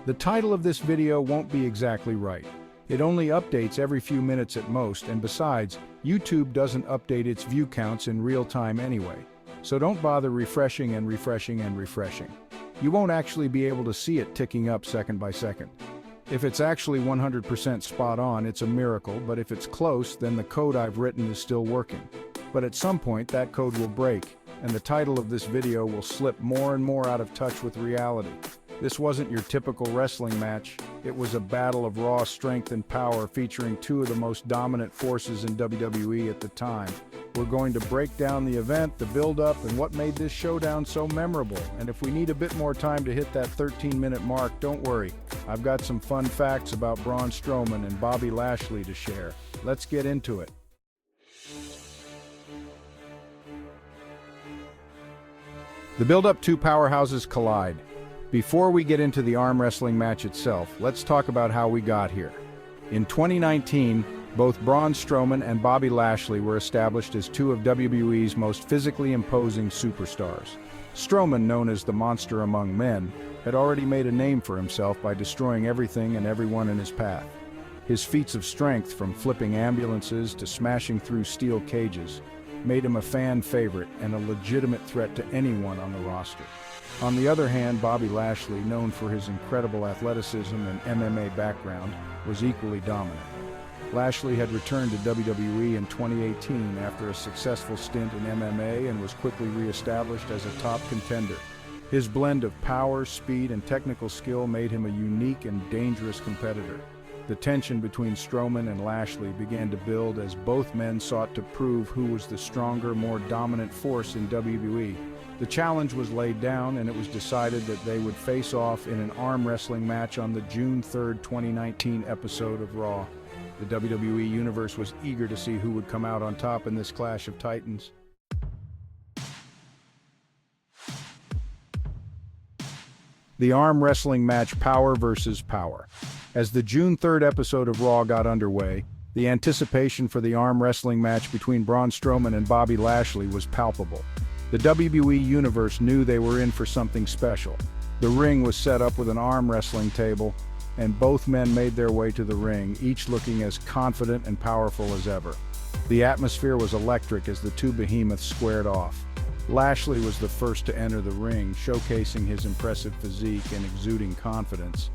The title of this video won't be exactly right. It only updates every few minutes at most, and besides, YouTube doesn't update its view counts in real time anyway. So don't bother refreshing and refreshing and refreshing. You won't actually be able to see it ticking up second by second. If it's actually 100% spot on, it's a miracle, but if it's close, then the code I've written is still working. But at some point, that code will break, and the title of this video will slip more and more out of touch with reality. This wasn't your typical wrestling match. It was a battle of raw strength and power featuring two of the most dominant forces in WWE at the time. We're going to break down the event, the build-up, and what made this showdown so memorable. And if we need a bit more time to hit that 13-minute mark, don't worry. I've got some fun facts about Braun Strowman and Bobby Lashley to share. Let's get into it. The build-up, two powerhouses collide. Before we get into the arm wrestling match itself, let's talk about how we got here. In 2019, both Braun Strowman and Bobby Lashley were established as two of WWE's most physically imposing superstars. Strowman, known as the Monster Among Men, had already made a name for himself by destroying everything and everyone in his path. His feats of strength, from flipping ambulances to smashing through steel cages, made him a fan favorite and a legitimate threat to anyone on the roster. On the other hand, Bobby Lashley, known for his incredible athleticism and MMA background, was equally dominant. Lashley had returned to WWE in 2018 after a successful stint in MMA and was quickly re-established as a top contender. His blend of power, speed, and technical skill made him a unique and dangerous competitor. The tension between Strowman and Lashley began to build as both men sought to prove who was the stronger, more dominant force in WWE. The challenge was laid down, and it was decided that they would face off in an arm wrestling match on the June 3, 2019 episode of Raw. The WWE Universe was eager to see who would come out on top in this clash of titans. The arm wrestling match, Power versus Power. As the June 3 episode of Raw got underway, the anticipation for the arm wrestling match between Braun Strowman and Bobby Lashley was palpable. The WWE Universe knew they were in for something special. The ring was set up with an arm wrestling table, and both men made their way to the ring, each looking as confident and powerful as ever. The atmosphere was electric as the two behemoths squared off. Lashley was the first to enter the ring, showcasing his impressive physique and exuding confidence.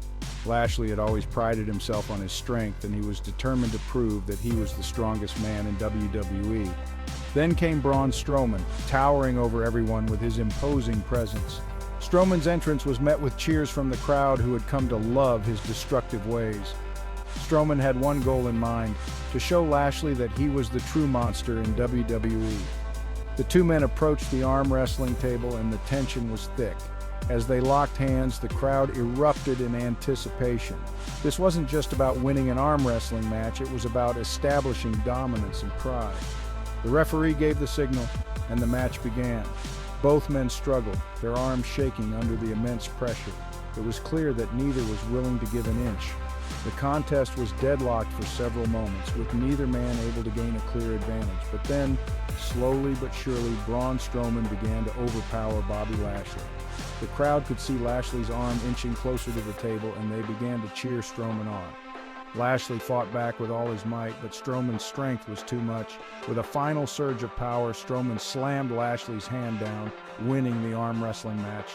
Lashley had always prided himself on his strength, and he was determined to prove that he was the strongest man in WWE. Then came Braun Strowman, towering over everyone with his imposing presence. Strowman's entrance was met with cheers from the crowd, who had come to love his destructive ways. Strowman had one goal in mind: to show Lashley that he was the true monster in WWE. The two men approached the arm wrestling table, and the tension was thick. As they locked hands, the crowd erupted in anticipation. This wasn't just about winning an arm wrestling match, it was about establishing dominance and pride. The referee gave the signal, and the match began. Both men struggled, their arms shaking under the immense pressure. It was clear that neither was willing to give an inch. The contest was deadlocked for several moments, with neither man able to gain a clear advantage. But then, slowly but surely, Braun Strowman began to overpower Bobby Lashley. The crowd could see Lashley's arm inching closer to the table, and they began to cheer Strowman on. Lashley fought back with all his might, but Strowman's strength was too much. With a final surge of power, Strowman slammed Lashley's hand down, winning the arm wrestling match.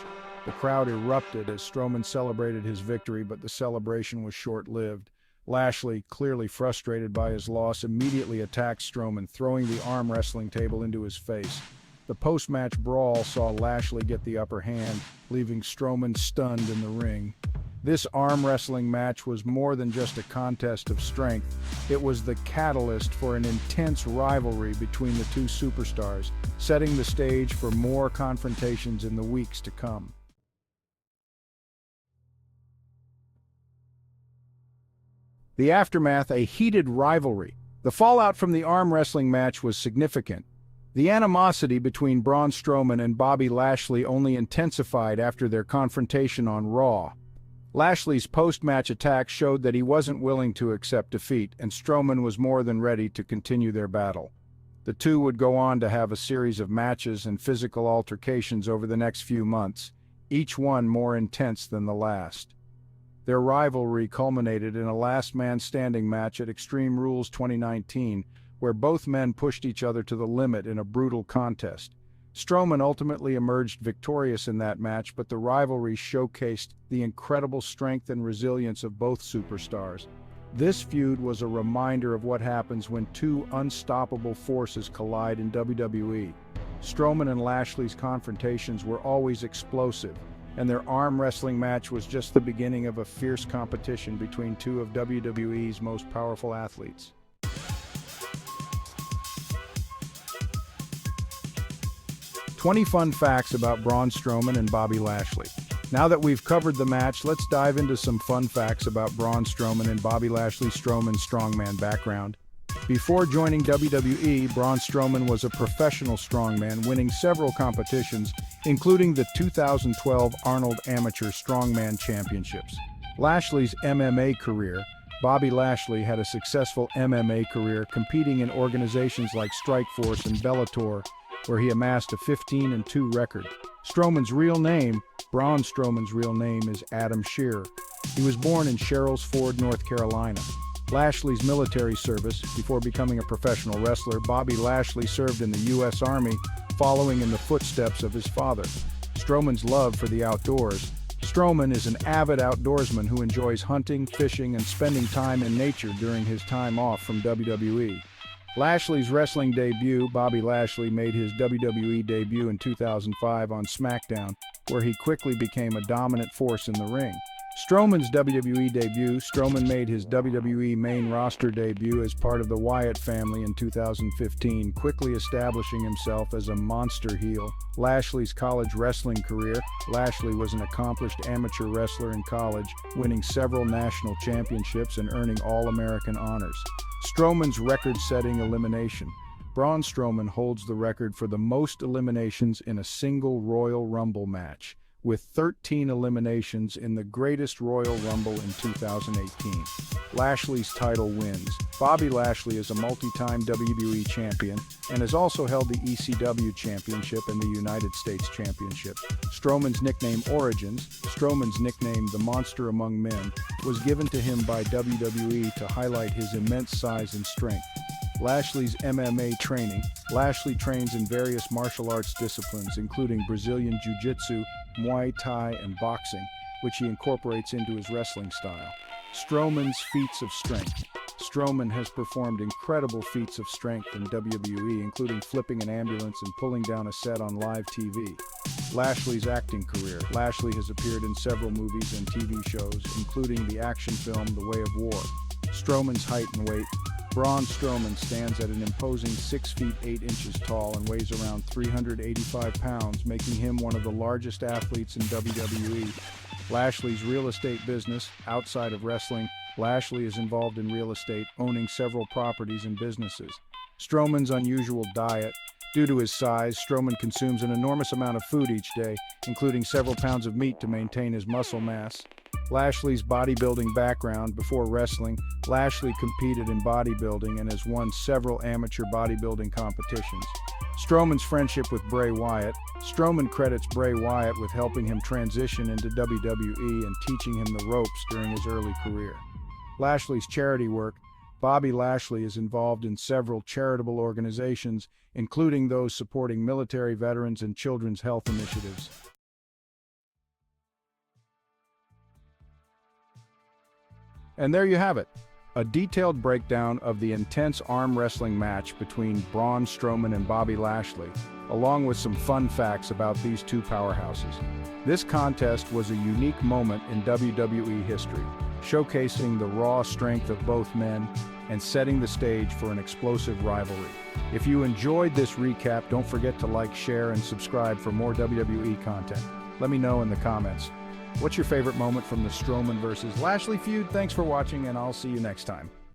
The crowd erupted as Strowman celebrated his victory, but the celebration was short-lived. Lashley, clearly frustrated by his loss, immediately attacked Strowman, throwing the arm wrestling table into his face. The post-match brawl saw Lashley get the upper hand, leaving Strowman stunned in the ring. This arm wrestling match was more than just a contest of strength. It was the catalyst for an intense rivalry between the two superstars, setting the stage for more confrontations in the weeks to come. The aftermath, a heated rivalry. The fallout from the arm wrestling match was significant. The animosity between Braun Strowman and Bobby Lashley only intensified after their confrontation on Raw. Lashley's post-match attack showed that he wasn't willing to accept defeat, and Strowman was more than ready to continue their battle. The two would go on to have a series of matches and physical altercations over the next few months, each one more intense than the last. Their rivalry culminated in a last-man-standing match at Extreme Rules 2019, where both men pushed each other to the limit in a brutal contest. Strowman ultimately emerged victorious in that match, but the rivalry showcased the incredible strength and resilience of both superstars. This feud was a reminder of what happens when two unstoppable forces collide in WWE. Strowman and Lashley's confrontations were always explosive, and their arm wrestling match was just the beginning of a fierce competition between two of WWE's most powerful athletes. "20 fun facts about Braun Strowman and Bobby Lashley." Now that we've covered the match, let's dive into some fun facts about Braun Strowman and Bobby Lashley. Strowman's strongman background. Before joining WWE, Braun Strowman was a professional strongman, winning several competitions, including the 2012 Arnold Amateur Strongman Championships. Lashley's MMA career. Bobby Lashley had a successful MMA career, competing in organizations like Strikeforce and Bellator, where he amassed a 15-2 record. Strowman's real name, Braun Strowman's real name, is Adam Shearer. He was born in Sherrills Ford, North Carolina. Lashley's military service. Before becoming a professional wrestler, Bobby Lashley served in the U.S. Army, following in the footsteps of his father. Strowman's love for the outdoors. Strowman is an avid outdoorsman who enjoys hunting, fishing, and spending time in nature during his time off from WWE. Lashley's wrestling debut. Bobby Lashley made his WWE debut in 2005 on SmackDown, where he quickly became a dominant force in the ring. Strowman's WWE debut. Strowman made his WWE main roster debut as part of the Wyatt family in 2015, quickly establishing himself as a monster heel. Lashley's college wrestling career. Lashley was an accomplished amateur wrestler in college, winning several national championships and earning All-American honors. Strowman's record-setting elimination. Braun Strowman holds the record for the most eliminations in a single Royal Rumble match, with 13 eliminations in the Greatest Royal Rumble in 2018. Lashley's title wins. Bobby Lashley is a multi-time WWE champion and has also held the ECW Championship and the United States Championship. Strowman's nickname origins. Strowman's nickname, the Monster Among Men, was given to him by WWE to highlight his immense size and strength. Lashley's MMA training. Lashley trains in various martial arts disciplines, including Brazilian Jiu-Jitsu, Muay Thai, and boxing, which he incorporates into his wrestling style. Strowman's feats of strength. Strowman has performed incredible feats of strength in WWE, including flipping an ambulance and pulling down a set on live TV. Lashley's acting career. Lashley has appeared in several movies and TV shows, including the action film The Way of War. Strowman's height and weight. Braun Strowman stands at an imposing 6 feet 8 inches tall and weighs around 385 pounds, making him one of the largest athletes in WWE. Lashley's real estate business. Outside of wrestling, Lashley is involved in real estate, owning several properties and businesses. Strowman's unusual diet. Due to his size, Strowman consumes an enormous amount of food each day, including several pounds of meat to maintain his muscle mass. Lashley's bodybuilding background. Before wrestling, Lashley competed in bodybuilding and has won several amateur bodybuilding competitions. Strowman's friendship with Bray Wyatt. Strowman credits Bray Wyatt with helping him transition into WWE and teaching him the ropes during his early career. Lashley's charity work. Bobby Lashley is involved in several charitable organizations, including those supporting military veterans and children's health initiatives. And there you have it, a detailed breakdown of the intense arm wrestling match between Braun Strowman and Bobby Lashley, along with some fun facts about these two powerhouses. This contest was a unique moment in WWE history, showcasing the raw strength of both men and setting the stage for an explosive rivalry. If you enjoyed this recap, don't forget to like, share, and subscribe for more WWE content. Let me know in the comments. What's your favorite moment from the Strowman versus Lashley feud? Thanks for watching, and I'll see you next time.